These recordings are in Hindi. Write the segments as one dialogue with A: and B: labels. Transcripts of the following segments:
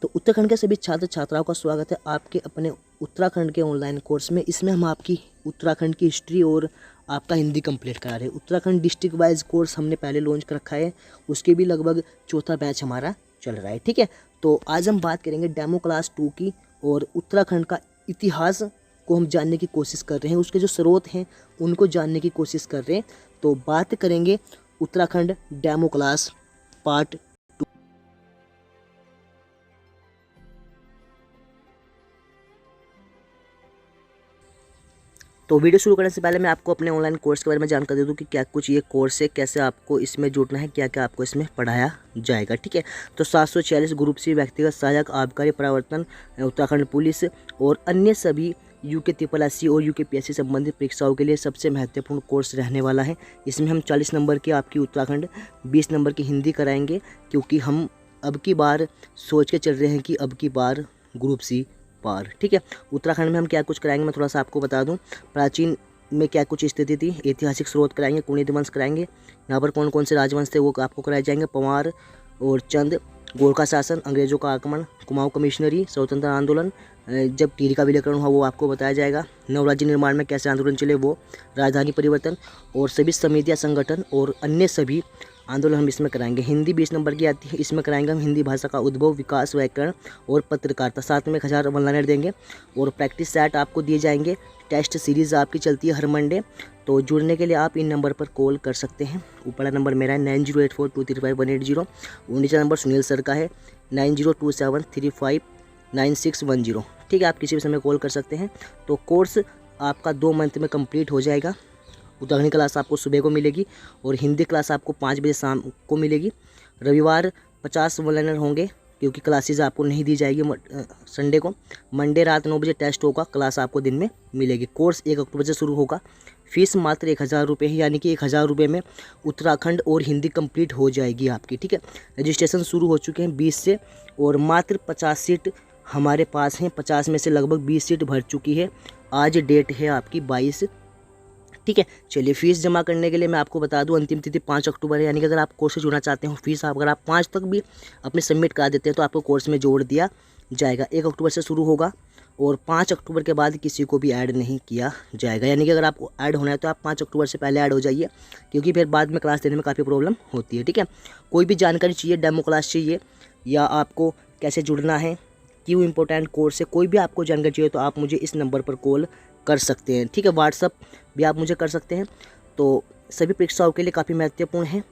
A: तो उत्तराखंड के सभी छात्र छात्राओं का स्वागत है आपके अपने उत्तराखंड के ऑनलाइन कोर्स में। इसमें हम आपकी उत्तराखंड की हिस्ट्री और आपका हिंदी कंप्लीट करा रहे हैं। उत्तराखंड डिस्ट्रिक्ट वाइज कोर्स हमने पहले लॉन्च कर रखा है, उसके भी लगभग चौथा बैच हमारा चल रहा है। ठीक है, तो आज हम बात करेंगे डेमो क्लास 2 की और उत्तराखंड का इतिहास को हम जानने की कोशिश कर रहे हैं, उसके जो स्रोत हैं उनको जानने की कोशिश कर रहे हैं। तो बात करेंगे उत्तराखंड डेमो क्लास पार्ट। तो वीडियो शुरू करने से पहले मैं आपको अपने ऑनलाइन कोर्स के बारे में जानकारी दे दूं कि क्या कुछ ये कोर्स है, कैसे आपको इसमें जुड़ना है, क्या क्या आपको इसमें पढ़ाया जाएगा। ठीक है, तो 746 ग्रुप सी व्यक्तिगत सहायक आबकारी प्रवर्तन, उत्तराखंड पुलिस और अन्य सभी यूके TSSC और UKPSC संबंधित परीक्षाओं के लिए सबसे महत्वपूर्ण कोर्स रहने वाला है। इसमें हम 40 नंबर की आपकी उत्तराखंड, 20 नंबर की हिंदी कराएंगे, क्योंकि हम अब की बार सोच के चल रहे हैं कि अब की बार ग्रुप सी पार। ठीक है, उत्तराखंड में हम क्या कुछ कराएंगे मैं थोड़ा सा आपको बता दूं। प्राचीन में क्या कुछ स्थिति थी, ऐतिहासिक स्रोत कराएंगे, कुणिद वंश कराएंगे, यहाँ पर कौन कौन से राजवंश थे वो आपको कराए जाएंगे, पंवार और चंद, गोरखा शासन, अंग्रेजों का आगमन, कुमाऊं कमिश्नरी, स्वतंत्र आंदोलन, जब टिहरी का विलयकरण हुआ वो आपको बताया जाएगा, नवराज्य निर्माण में कैसे आंदोलन चले वो, राजधानी परिवर्तन और सभी समितियाँ, संगठन और अन्य सभी आंदोलन हम इसमें कराएंगे। हिंदी 20 नंबर की आती है, इसमें कराएंगे हम हिंदी भाषा का उद्भव, विकास, व्याकरण और पत्रकारिता। साथ में 1000 वन लाइनर देंगे और प्रैक्टिस सेट आपको दिए जाएंगे। टेस्ट सीरीज़ आपकी चलती है हर मंडे। तो जुड़ने के लिए आप इन नंबर पर कॉल कर सकते हैं। ऊपर नंबर मेरा है 9084235180। नीचे नंबर सुनील सर का है 9027359610। ठीक है, आप किसी भी समय कॉल कर सकते हैं। तो कोर्स आपका 2 मंथ में कंप्लीट हो जाएगा। उत्तराखंड क्लास आपको सुबह को मिलेगी और हिंदी क्लास आपको 5 बजे शाम को मिलेगी। रविवार 50 वन लाइनर होंगे, क्योंकि क्लासेस आपको नहीं दी जाएगी संडे को। मंडे रात 9 बजे टेस्ट होगा, क्लास आपको दिन में मिलेगी। कोर्स 1 अक्टूबर से शुरू होगा। फीस मात्र 1000 रुपये है, यानी कि 1000 रुपये में उत्तराखंड और हिंदी कंप्लीट हो जाएगी आपकी। ठीक है, रजिस्ट्रेशन शुरू हो चुके हैं 20 से और मात्र 50 सीट हमारे पास हैं। 50 में से लगभग 20 सीट भर चुकी है। आज डेट है आपकी 22। ठीक है, चलिए फीस जमा करने के लिए मैं आपको बता दूं, अंतिम तिथि 5 अक्टूबर है, यानी कि अगर आप कोर्स से जुड़ना चाहते हो फीस अगर आप 5 तक भी अपने सबमिट करा देते हैं तो आपको कोर्स में जोड़ दिया जाएगा। 1 अक्टूबर से शुरू होगा और 5 अक्टूबर के बाद किसी को भी ऐड नहीं किया जाएगा, यानी कि अगर आपको ऐड होना है तो आप 5 अक्टूबर से पहले ऐड हो जाइए, क्योंकि फिर बाद में क्लास देने में काफ़ी प्रॉब्लम होती है। ठीक है, कोई भी जानकारी चाहिए, डेमो क्लास चाहिए या आपको कैसे जुड़ना है, क्यों इंपॉर्टेंट कोर्स है, कोई भी आपको जानकारी चाहिए तो आप मुझे इस नंबर पर कॉल कर सकते हैं। ठीक है, व्हाट्सअप भी आप मुझे कर सकते हैं। तो सभी परीक्षाओं के लिए काफ़ी महत्वपूर्ण है।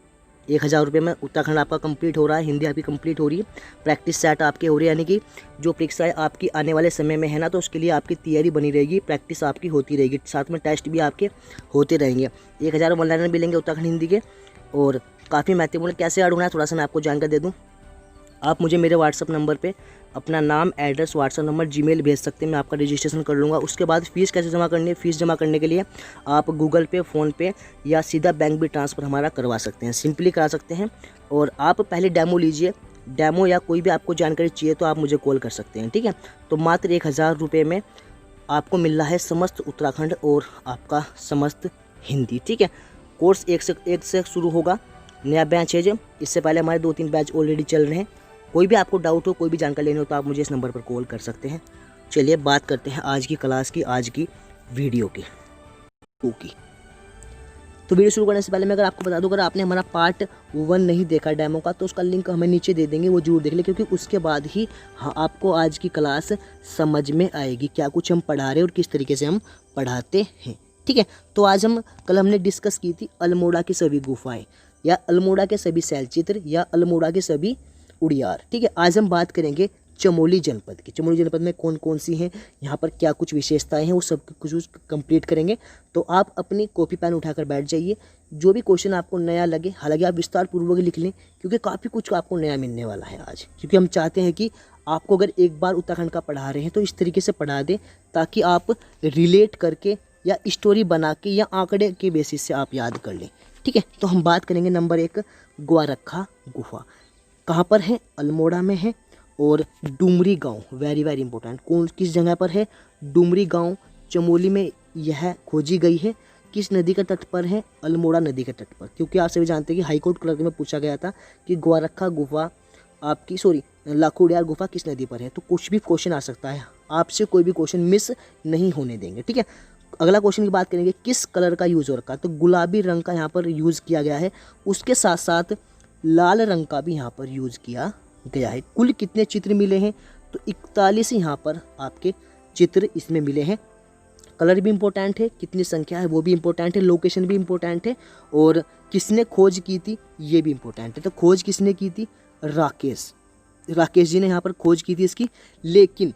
A: 1000 रुपये में उत्तराखंड आपका कंप्लीट हो रहा है, हिंदी आपकी कंप्लीट हो रही है, प्रैक्टिस सेट आपके हो रही है, यानी कि जो परीक्षाएं आपकी आने वाले समय में है ना, तो उसके लिए आपकी तैयारी बनी रहेगी, प्रैक्टिस आपकी होती रहेगी, साथ में टेस्ट भी आपके होते रहेंगे। 1000 वन लाइनर मिलेंगे उत्तराखंड हिंदी के और काफ़ी महत्वपूर्ण। कैसे ऐड होना है थोड़ा सा मैं आपको जानकारी दे दूँ। आप मुझे मेरे व्हाट्सअप नंबर पे अपना नाम, एड्रेस, व्हाट्सअप नंबर, जीमेल भेज सकते हैं, मैं आपका रजिस्ट्रेशन कर लूँगा। उसके बाद फ़ीस कैसे जमा करनी है, फ़ीस जमा करने के लिए आप गूगल पे, फ़ोनपे या सीधा बैंक भी ट्रांसफ़र हमारा करवा सकते हैं, सिंपली करा सकते हैं। और आप पहले डेमो लीजिए, डेमो या कोई भी आपको जानकारी चाहिए तो आप मुझे कॉल कर सकते हैं। ठीक है, तो मात्र 1000 रुपये में आपको मिल रहा है समस्त उत्तराखंड और आपका समस्त हिंदी। ठीक है, कोर्स एक से शुरू होगा। नया बैच है जब, इससे पहले हमारे 2-3 बैच ऑलरेडी चल रहे हैं। कोई भी आपको डाउट हो, कोई भी जानकारी लेनी हो तो आप मुझे इस नंबर पर कॉल कर सकते हैं। चलिए बात करते हैं आज की क्लास की, आज की वीडियो की। तो वीडियो शुरू करने से पहले मैं अगर आपको बता दूं, अगर आपने हमारा पार्ट 1 नहीं देखा डेमो का तो उसका लिंक हमें नीचे दे देंगे, वो जरूर देख लें, क्योंकि उसके बाद ही आपको आज की क्लास समझ में आएगी, क्या कुछ हम पढ़ा रहे हैं और किस तरीके से हम पढ़ाते हैं। ठीक है, तो आज कल हमने डिस्कस की थी अल्मोड़ा की सभी गुफाएं या अल्मोड़ा के सभी शैलचित्र या अल्मोड़ा के सभी उड़ियार। ठीक है, आज हम बात करेंगे चमोली जनपद की। चमोली जनपद में कौन कौन सी हैं, यहाँ पर क्या कुछ विशेषताएं हैं, वो सब कुछ कंप्लीट करेंगे। तो आप अपनी कॉपी पेन उठाकर बैठ जाइए। जो भी क्वेश्चन आपको नया लगे, हालांकि आप विस्तार पूर्वक लिख लें, क्योंकि काफ़ी कुछ आपको नया मिलने वाला है आज, क्योंकि हम चाहते हैं कि आपको अगर एक बार उत्तराखंड का पढ़ा रहे हैं तो इस तरीके से पढ़ा दें ताकि आप रिलेट करके या स्टोरी बना के या आंकड़े के बेसिस से आप याद कर लें। ठीक है, तो हम बात करेंगे नंबर 1 ग्वारखा गुफा। कहाँ पर है, अल्मोड़ा में है। और डुमरी गांव, वेरी वेरी इंपॉर्टेंट, कौन किस जगह पर है, डुमरी गांव चमोली में यह खोजी गई है। किस नदी के तट पर है, अल्मोड़ा नदी के तट पर, क्योंकि आप सभी जानते हैं कि हाईकोर्ट क्लर्क में पूछा गया था कि ग्वारखा गुफा आपकी लाखोडियार गुफा किस नदी पर है। तो कुछ भी क्वेश्चन आ सकता है, आपसे कोई भी क्वेश्चन मिस नहीं होने देंगे, ठीक है। अगला क्वेश्चन की बात करेंगे, किस कलर का यूज़ हो रखा है। तो गुलाबी रंग का यहाँ पर यूज़ किया गया है, उसके साथ साथ लाल रंग का भी यहाँ पर यूज़ किया गया है। कुल कितने चित्र मिले हैं। तो 41 यहाँ पर आपके चित्र इसमें मिले हैं। कलर भी इम्पोर्टेंट है, कितनी संख्या है वो भी इम्पोर्टेंट है, लोकेशन भी इम्पोर्टेंट है, और किसने खोज की थी ये भी इम्पोर्टेंट है। तो खोज किसने की थी, राकेश जी ने यहाँ पर खोज की थी इसकी। लेकिन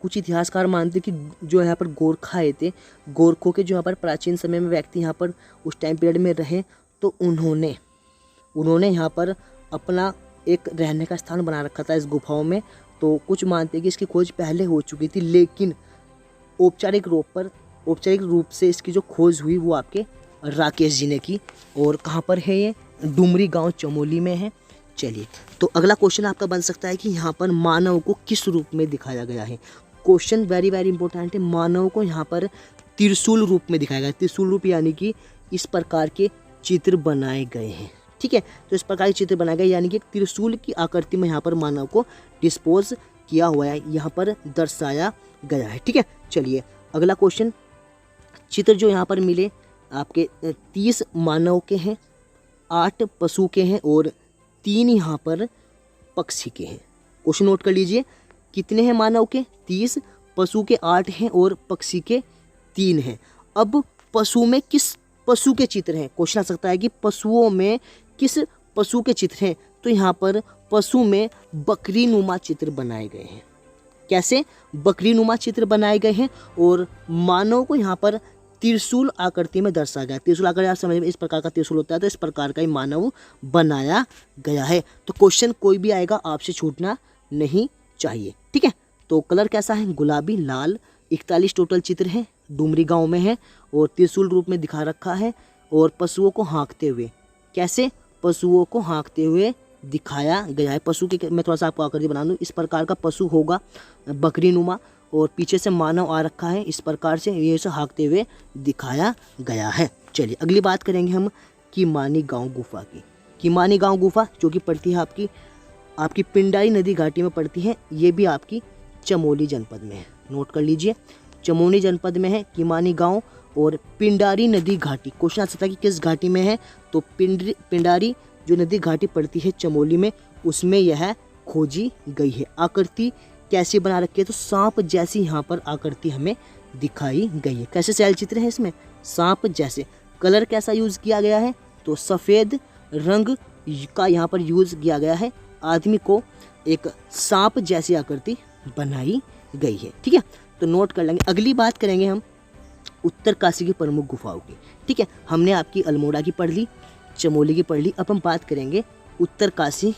A: कुछ इतिहासकार मानते कि जो यहाँ पर गोरखा आए थे, गोरखों के जो यहाँ पर प्राचीन समय में व्यक्ति यहाँ पर उस टाइम पीरियड में रहे, तो उन्होंने यहाँ पर अपना एक रहने का स्थान बना रखा था इस गुफाओं में। तो कुछ मानते हैं कि इसकी खोज पहले हो चुकी थी, लेकिन औपचारिक रूप से इसकी जो खोज हुई वो आपके राकेश जी ने की। और कहाँ पर है ये, डुमरी गांव चमोली में है। चलिए, तो अगला क्वेश्चन आपका बन सकता है कि यहाँ पर मानव को किस रूप में दिखाया गया है। क्वेश्चन वेरी वेरी इंपॉर्टेंट है। मानव को यहाँ पर त्रिशूल रूप में दिखाया गया है। त्रिशूल रूप यानी कि इस प्रकार के चित्र बनाए गए हैं, ठीक है। तो इस प्रकार के चित्र बनाए गए यानी कि एक त्रिशूल की आकृति में यहाँ पर मानव को डिस्पोज किया हुआ है, यहाँ पर दर्शाया गया है, ठीक है। चलिए, अगला क्वेश्चन, चित्र जो यहाँ पर मिले आपके 30 मानव के हैं, 8 पशु के हैं और 3 यहाँ पर पक्षी के हैं। क्वेश्चन नोट कर लीजिए, कितने हैं मानव के 30, पशु के 8 हैं और पक्षी के 3 हैं। अब पशु में किस पशु के चित्र हैं। क्वेश्चन आ सकता है कि पशुओं में किस पशु के चित्र हैं। तो यहाँ पर पशु में बकरी नुमा चित्र बनाए गए हैं। कैसे, बकरी नुमा चित्र बनाए गए हैं। और मानव को यहाँ पर त्रिशूल आकृति में दर्शाया गया। त्रिशूल आकृति आप समझ में, इस प्रकार का त्रिशूल होता है, तो इस प्रकार का ही मानव बनाया गया है। तो क्वेश्चन कोई भी आएगा आपसे छूटना नहीं चाहिए, ठीक है। तो कलर कैसा है, गुलाबी, लाल। 41 टोटल चित्र हैं, डुमरी गांव में है और त्रिशूल रूप में दिखा रखा है। और पशुओं को हाँकते हुए, कैसे, पशुओं को हाँकते हुए दिखाया गया है। पशु के मैं थोड़ा सा आपको आकृति बना दूँ, इस प्रकार का पशु होगा बकरी नुमा, और पीछे से मानव आ रखा है, इस प्रकार से ये से हाँकते हुए दिखाया गया है। चलिए, अगली बात करेंगे हम कीमानी गांव गुफा की। कीमानी गांव गुफा जो कि पड़ती है आपकी पिंडारी नदी घाटी में पड़ती है। ये भी आपकी चमोली जनपद में है, नोट कर लीजिए, चमोली जनपद में है कीमानी गांव और पिंडारी नदी घाटी। क्वेश्चन आ सकता है कि किस घाटी में है। तो पिंडारी जो नदी घाटी पड़ती है चमोली में, उसमें यह खोजी गई है। आकृति कैसी बना रखी है, तो सांप जैसी यहाँ पर आकृति हमें दिखाई गई है। कैसे शैल चित्र है इसमें, सांप जैसे। कलर कैसा यूज़ किया गया है, तो सफ़ेद रंग का यहाँ पर यूज़ किया गया है। आदमी को एक सांप जैसी आकृति बनाई गई है, ठीक है। तो नोट कर लेंगे। अगली बात करेंगे हम उत्तरकाशी की प्रमुख गुफाओं की, ठीक है। हमने आपकी अल्मोड़ा की पढ़ ली, चमोली की पढ़ ली। अब हम बात करेंगे उत्तरकाशी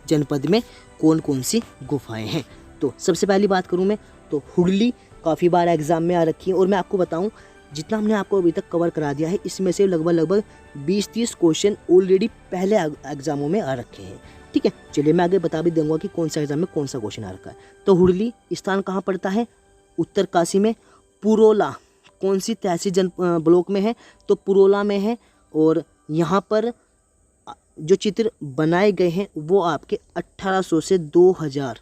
A: जनपद में कौन कौन सी गुफाएं हैं। तो सबसे पहली बात करूं मैं, तो हुडली काफ़ी बार एग्जाम में आ रखी है। और मैं आपको बताऊं, जितना हमने आपको अभी तक कवर करा दिया है, इसमें से लगभग 20-30 क्वेश्चन ऑलरेडी पहले एग्जामों में आ रखे हैं, ठीक है। चलिए, मैं आगे बता भी दूंगा कि कौन सा एग्जाम में कौन सा क्वेश्चन आ रखा है। तो हुडली स्थान कहाँ पड़ता है, उत्तरकाशी में। पुरोला कौन सी तहसील ब्लॉक में है, तो पुरोला में है। और यहाँ पर जो चित्र बनाए गए हैं वो आपके 1800 से 2000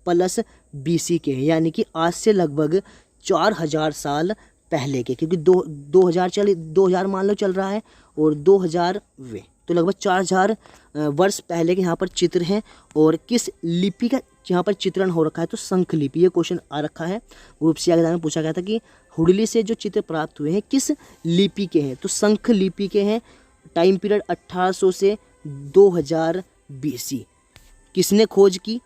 A: प्लस BC के हैं, यानी कि आज से लगभग 4000 साल पहले के, क्योंकि 2000 मान लो चल रहा है और 2000 वे, तो लगभग 4000 वर्ष पहले के यहाँ पर चित्र हैं। और किस लिपि का यहाँ पर चित्रण हो रखा है, तो शंख लिपि। ये क्वेश्चन आ रखा है, ग्रुप सी एग्जाम में पूछा गया था कि हुडली से जो चित्र प्राप्त हुए हैं किस लिपि के हैं, तो शंख लिपि के हैं। टाइम पीरियड 1800 से 2000 BC। किसने खोज की,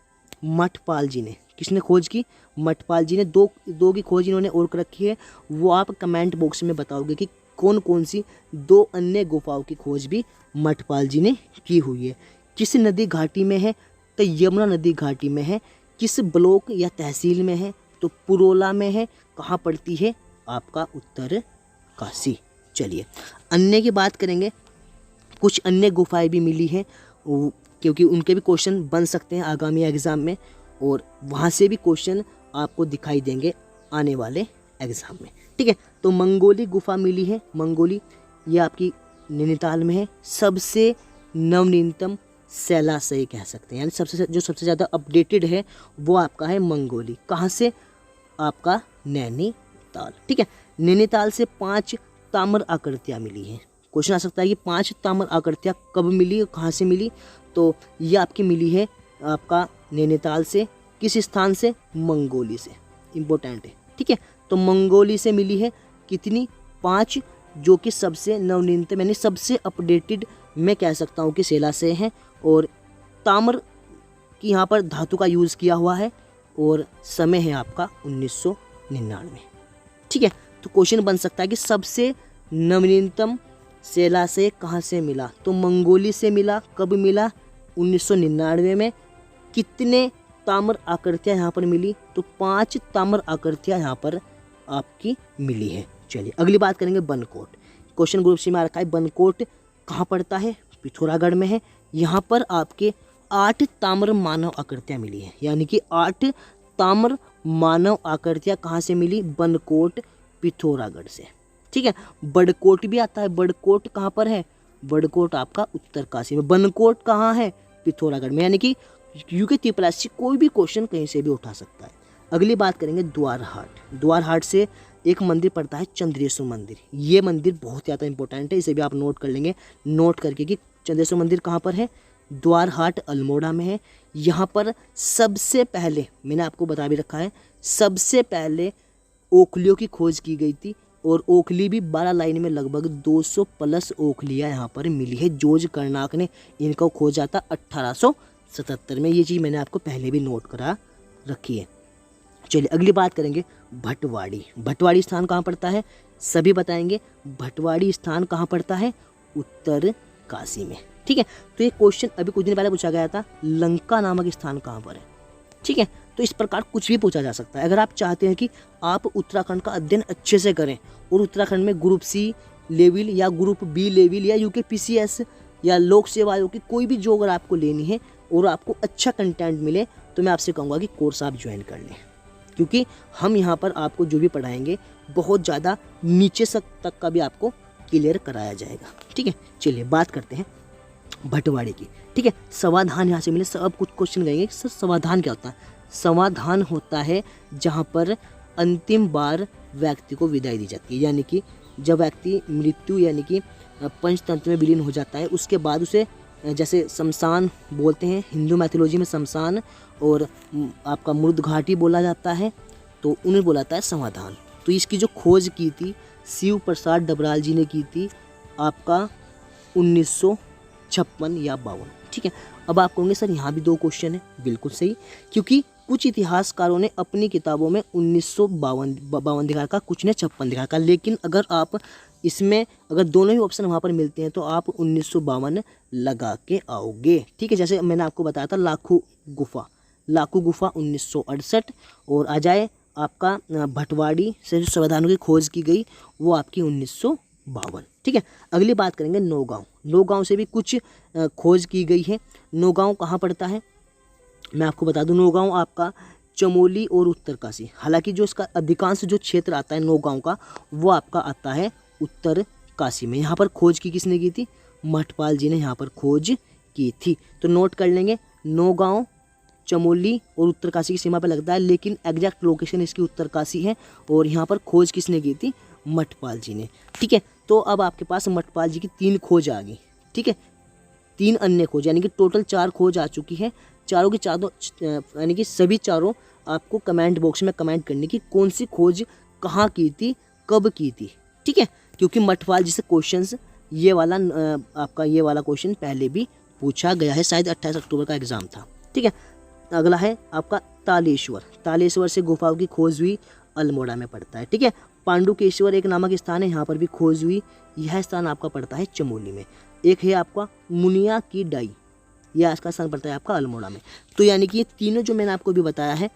A: मठपाल जी ने। किसने खोज की, मठपाल जी ने। दो की खोज इन्होंने और कर रखी है, वो आप कमेंट बॉक्स में बताओगे कि कौन कौन सी 2 अन्य गुफाओं की खोज भी मठपाल जी ने की हुई है। किस नदी घाटी में है, तो यमुना नदी घाटी में है। किस ब्लॉक या तहसील में है, तो पुरोला में है। कहाँ पड़ती है, आपका उत्तरकाशी। चलिए, अन्य की बात करेंगे। कुछ अन्य गुफाएं भी मिली हैं, क्योंकि उनके भी क्वेश्चन बन सकते हैं आगामी एग्ज़ाम में, और वहाँ से भी क्वेश्चन आपको दिखाई देंगे आने वाले एग्ज़ाम में, ठीक है। तो मंगोली गुफा मिली है। मंगोली ये आपकी नैनीताल में है। सबसे नवनीतम शैलाशय कह सकते हैं, यानी सबसे ज़्यादा अपडेटेड है वो आपका है मंगोली। कहाँ से? आपका नैनीताल। ठीक है, नैनीताल से 5 ताम्र आकृतियाँ मिली हैं। क्वेश्चन आ सकता है कि 5 ताम्र आकृतियाँ कब मिली और कहाँ से मिली? तो ये आपकी मिली है आपका नैनीताल से। किस स्थान से? मंगोली से। इम्पोर्टेंट है। ठीक है, तो मंगोली से मिली है कितनी? 5, जो कि सबसे नवनीतम यानी सबसे अपडेटेड मैं कह सकता हूँ कि शैलाशय हैं। और ताम्र की यहाँ पर धातु का यूज़ किया हुआ है और समय है आपका 1999। ठीक है, तो क्वेश्चन बन सकता है कि सबसे नवीनतम शैलाशय कहाँ से मिला? तो मंगोली से मिला। कब मिला? 1999 में। कितने ताम्र आकृतियाँ यहाँ पर मिली? तो 5 ताम्र आकृतियाँ यहाँ पर आपकी मिली है। चलिए अगली बात करेंगे बनकोट। क्वेश्चन ग्रुप सी में आ रखा है बनकोट कहाँ पड़ता है? पिथौरागढ़ में है। यहाँ पर आपके 8 ताम्र मानव आकृतियाँ मिली हैं, यानी कि 8 ताम्र मानव आकृतियाँ कहाँ से मिली? बनकोट पिथौरागढ़ से। ठीक है, बड़कोट भी आता है। बड़कोट कहाँ पर है? बड़कोट आपका उत्तरकाशी में। बनकोट कहाँ है? पिथौरागढ़ में। यानी कि यूके त्रिपलासी कोई भी क्वेश्चन कहीं से भी उठा सकता है। अगली बात करेंगे द्वारहाट। द्वारहाट से एक मंदिर पड़ता है चंद्रेश्वर मंदिर। ये मंदिर बहुत ज़्यादा इंपॉर्टेंट है, इसे भी आप नोट कर लेंगे, नोट करके कि चंद्रेश्वर मंदिर कहाँ पर है? द्वारहाट अल्मोड़ा में है। यहाँ पर सबसे पहले, मैंने आपको बता भी रखा है, सबसे पहले ओखलियों की खोज की गई थी और ओखली भी 12 लाइन में लगभग 200 प्लस ओखलियाँ यहाँ पर मिली है। जॉर्ज कर्नाक ने इनको खोजा था 1877 में। ये चीज़ मैंने आपको पहले भी नोट करा रखी है। चलिए अगली बात करेंगे भटवाड़ी। भटवाड़ी स्थान कहाँ पड़ता है? सभी बताएंगे। भटवाड़ी स्थान कहाँ पड़ता है? उत्तरकाशी में। ठीक है, तो ये क्वेश्चन अभी कुछ दिन पहले पूछा गया था, लंका नामक स्थान कहाँ पर है? ठीक है, तो इस प्रकार कुछ भी पूछा जा सकता है। अगर आप चाहते हैं कि आप उत्तराखंड का अध्ययन अच्छे से करें और उत्तराखंड में ग्रुप सी लेवल या ग्रुप बी लेवल या यूके पीसीएस या लोक सेवा आयोग की कोई भी जो अगर आपको लेनी है और आपको अच्छा कंटेंट मिले, तो मैं आपसे कहूँगा कि कोर्स आप ज्वाइन कर लें, क्योंकि हम यहाँ पर आपको जो भी पढ़ाएंगे बहुत ज़्यादा नीचे तक का भी आपको क्लियर कराया जाएगा। ठीक है, चलिए बात करते हैं भटवाड़ी की। ठीक है, समाधान यहाँ से मिले। सब कुछ क्वेश्चन कहेंगे सर समाधान क्या होता है? समाधान होता है जहाँ पर अंतिम बार व्यक्ति को विदाई दी जाती है, यानी कि जब व्यक्ति मृत्यु यानी कि पंचतंत्र में विलीन हो जाता है, उसके बाद उसे जैसे शमशान बोलते हैं हिंदू मैथोलॉजी में, शमशान और आपका मृद घाटी बोला जाता है, तो उन्हें बोला जाता है समाधान। तो इसकी जो खोज की थी शिव प्रसाद डबराल जी ने की थी आपका 1956 या 52। ठीक है, अब आप कहोगे सर यहाँ भी 2 क्वेश्चन है। बिल्कुल सही, क्योंकि कुछ इतिहासकारों ने अपनी किताबों में 1952 दिखा का, कुछ ने 56 दिखा का, लेकिन अगर आप इसमें अगर दोनों ही ऑप्शन वहाँ पर मिलते हैं तो आप 1952 लगा के आओगे। ठीक है, जैसे मैंने आपको बताया था लाखू गुफा 1968 और आ जाए आपका भटवाड़ी से जो समाधानों की खोज की गई वो आपकी 1952। ठीक है, अगली बात करेंगे नौगांव। नौगांव से भी कुछ खोज की गई है। नौगांव कहाँ पड़ता है? मैं आपको बता दूं, नौगांव आपका चमोली और उत्तरकाशी, हालांकि जो इसका अधिकांश जो क्षेत्र आता है नौगांव का वो आपका आता है उत्तरकाशी में। यहाँ पर खोज की किसने की थी? मठपाल जी ने यहाँ पर खोज की थी। तो नोट कर लेंगे, नौगांव चमोली और उत्तरकाशी की सीमा पर लगता है, लेकिन एग्जैक्ट लोकेशन इसकी उत्तरकाशी है और यहाँ पर खोज किसने की थी? मठपाल जी ने। ठीक है, तो अब आपके पास मठपाल जी की 3 खोज आ गई। ठीक है, 3 अन्य खोज, यानी कि टोटल 4 खोज आ चुकी है। चारों की चारों यानी कि सभी चारों आपको कमेंट बॉक्स में कमेंट करने की कौन सी खोज कहाँ की थी, कब की थी। ठीक है, क्योंकि मठपाल जी से क्वेश्चंस ये वाला आपका ये वाला क्वेश्चन पहले भी पूछा गया है, शायद 28 अक्टूबर का एग्जाम था। ठीक है, अगला है आपका तालेश्वर। तालेश्वर से गुफाओं की खोज हुई, अल्मोड़ा में पड़ता है। ठीक है, पांडुकेश्वर एक नामक स्थान है, यहाँ पर भी खोज हुई, यह स्थान आपका पड़ता है चमोली में। एक है आपका मुनिया की डाई, यह इसका स्थान पड़ता है आपका अल्मोड़ा में। तो यानी कि ये तीनों जो मैंने आपको भी बताया है,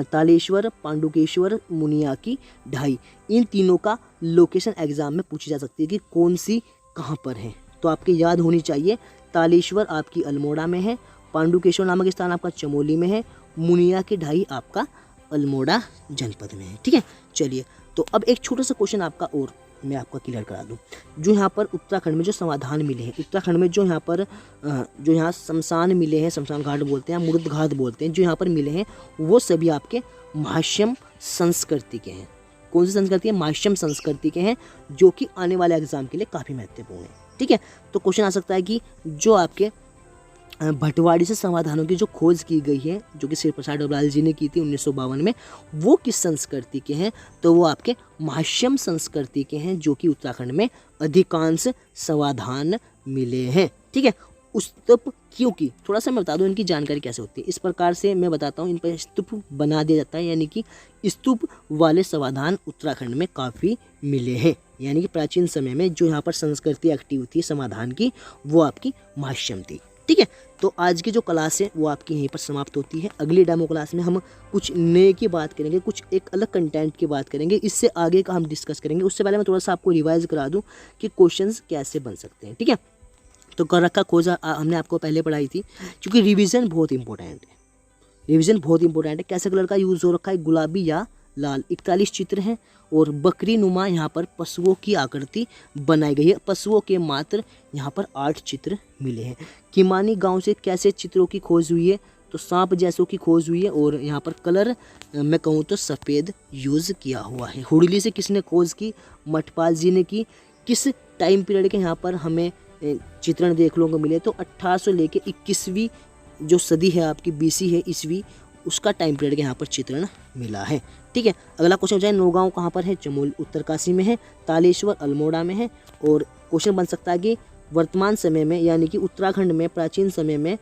A: तालेश्वर, पांडुकेश्वर, मुनिया की ढाई, इन तीनों का लोकेशन एग्जाम में पूछी जा सकती है कि कौन सी कहाँ पर है। तो आपके याद होनी चाहिए, तालेश्वर आपकी अल्मोड़ा में है, पांडुकेश्वर नामक स्थान आपका चमोली में है, मुनिया की ढाई आपका अल्मोड़ा जनपद में है। ठीक है, चलिए तो अब एक छोटा सा क्वेश्चन आपका और मैं आपको क्लियर करा दूं। जो यहाँ पर उत्तराखंड में जो समाधान मिले हैं, उत्तराखंड में जो यहाँ पर जो यहाँ शमशान मिले हैं, शमशान घाट बोलते हैं, मुर्द घाट बोलते हैं, जो यहाँ पर मिले हैं वो सभी आपके महाश्यम संस्कृति के हैं। कौन सी संस्कृति है? महाश्यम संस्कृति के हैं, जो कि आने वाले एग्जाम के लिए काफ़ी महत्वपूर्ण है। ठीक है, तो क्वेश्चन आ सकता है कि जो आपके भटवाड़ी से समाधानों की जो खोज की गई है, जो कि श्री प्रसाद डबराल जी ने की थी 1952 में, वो किस संस्कृति के हैं? तो वो आपके महाश्यम संस्कृति के हैं, जो कि उत्तराखंड में अधिकांश समाधान मिले हैं। ठीक है, स्तूप क्योंकि थोड़ा सा मैं बता दूं इनकी जानकारी कैसे होती है। इस प्रकार से मैं बताता हूँ, इन पर स्तूप बना दिया जाता है, यानी कि स्तूप वाले समाधान उत्तराखंड में काफ़ी मिले हैं। यानी कि प्राचीन समय में जो यहाँ पर संस्कृति एक्टिव थी समाधान की, वो आपकी महाश्यम थी। ठीक है, तो आज की जो क्लास है वो आपकी यहीं पर समाप्त होती है। अगली डेमो क्लास में हम कुछ नए की बात करेंगे, कुछ एक अलग कंटेंट की बात करेंगे, इससे आगे का हम डिस्कस करेंगे। उससे पहले मैं थोड़ा सा आपको रिवाइज करा दूं कि क्वेश्चंस कैसे बन सकते हैं। ठीक है, तो कर रखा खोज हमने आपको पहले पढ़ाई थी, क्योंकि रिविज़न बहुत इंपॉर्टेंट है। रिविज़न बहुत इंपॉर्टेंट है। कैसे कलर का यूज़ हो रखा है? गुलाबी या लाल। 41 चित्र हैं और बकरी नुमा यहाँ पर पशुओं की आकृति बनाई गई है। पशुओं के मात्र यहाँ पर 8 चित्र मिले हैं। किमानी गांव से कैसे चित्रों की खोज हुई है? तो सांप जैसों की खोज हुई है और यहाँ पर कलर मैं कहूँ तो सफ़ेद यूज़ किया हुआ है। हुडली से किसने खोज की? मठपाल जी ने की। किस टाइम पीरियड के यहाँ पर हमें चित्रण देखने को मिले? तो 1800 लेके 21वीं जो सदी है आपकी BC है, ईस्वी, उसका टाइम पीरियड के यहाँ पर चित्रण मिला है। ठीक है, अगला क्वेश्चन हो जाए, नौगांव कहाँ पर है? चमोली उत्तरकाशी में है। तालेश्वर अल्मोड़ा में है। और क्वेश्चन बन सकता है कि वर्तमान समय में, यानी कि उत्तराखंड में प्राचीन समय में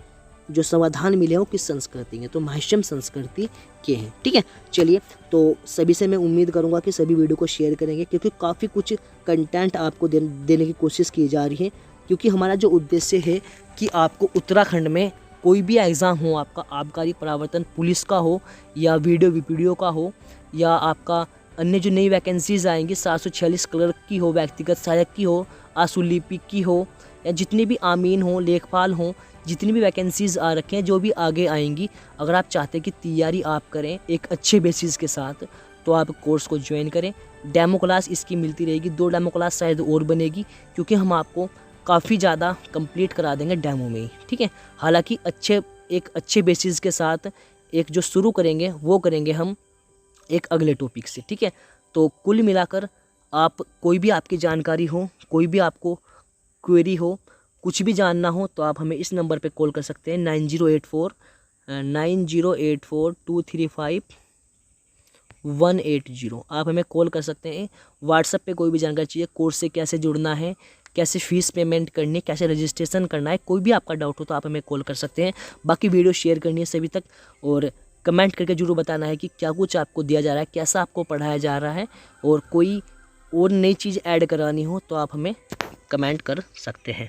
A: जो समाधान मिले हैं वो किस संस्कृति के? तो महाश्यम संस्कृति के हैं। ठीक है, चलिए, तो सभी से मैं उम्मीद करूंगा कि सभी वीडियो को शेयर करेंगे, क्योंकि काफ़ी कुछ कंटेंट आपको देने की कोशिश की जा रही है। क्योंकि हमारा जो उद्देश्य है कि आपको उत्तराखंड में कोई भी एग्ज़ाम हो, आपका आबकारी परावर्तन पुलिस का हो, या वीडियो का हो, या आपका अन्य जो नई वैकेंसीज़ आएंगी 746 क्लर्क की हो, व्यक्तिगत सहायक की हो, आशुलिपिक की हो, या जितनी भी आमीन हो, लेखपाल हो, जितनी भी वैकेंसीज़ आ रखे हैं, जो भी आगे आएंगी, अगर आप चाहते हैं कि तैयारी आप करें एक अच्छे बेसिस के साथ, तो आप कोर्स को ज्वाइन करें। डेमो क्लास इसकी मिलती रहेगी, 2 डेमो क्लास शायद और बनेगी, क्योंकि हम आपको काफ़ी ज़्यादा कंप्लीट करा देंगे डेमो में ही। ठीक है, हालांकि एक अच्छे बेसिस के साथ एक जो शुरू करेंगे वो करेंगे हम एक अगले टॉपिक से। ठीक है, तो कुल मिलाकर आप कोई भी आपकी जानकारी हो, कोई भी आपको क्वेरी हो, कुछ भी जानना हो, तो आप हमें इस नंबर पे कॉल कर सकते हैं 9084-235-180। आप हमें कॉल कर सकते हैं। व्हाट्सएप पे कोई भी जानकारी चाहिए, कोर्स से कैसे जुड़ना है, कैसे फ़ीस पेमेंट करनी है, कैसे रजिस्ट्रेशन करना है, कोई भी आपका डाउट हो तो आप हमें कॉल कर सकते हैं। बाकी वीडियो शेयर करनी है सभी तक, और कमेंट करके जरूर बताना है कि क्या कुछ आपको दिया जा रहा है, कैसा आपको पढ़ाया जा रहा है, और कोई और नई चीज़ ऐड करानी हो तो आप हमें कमेंट कर सकते हैं।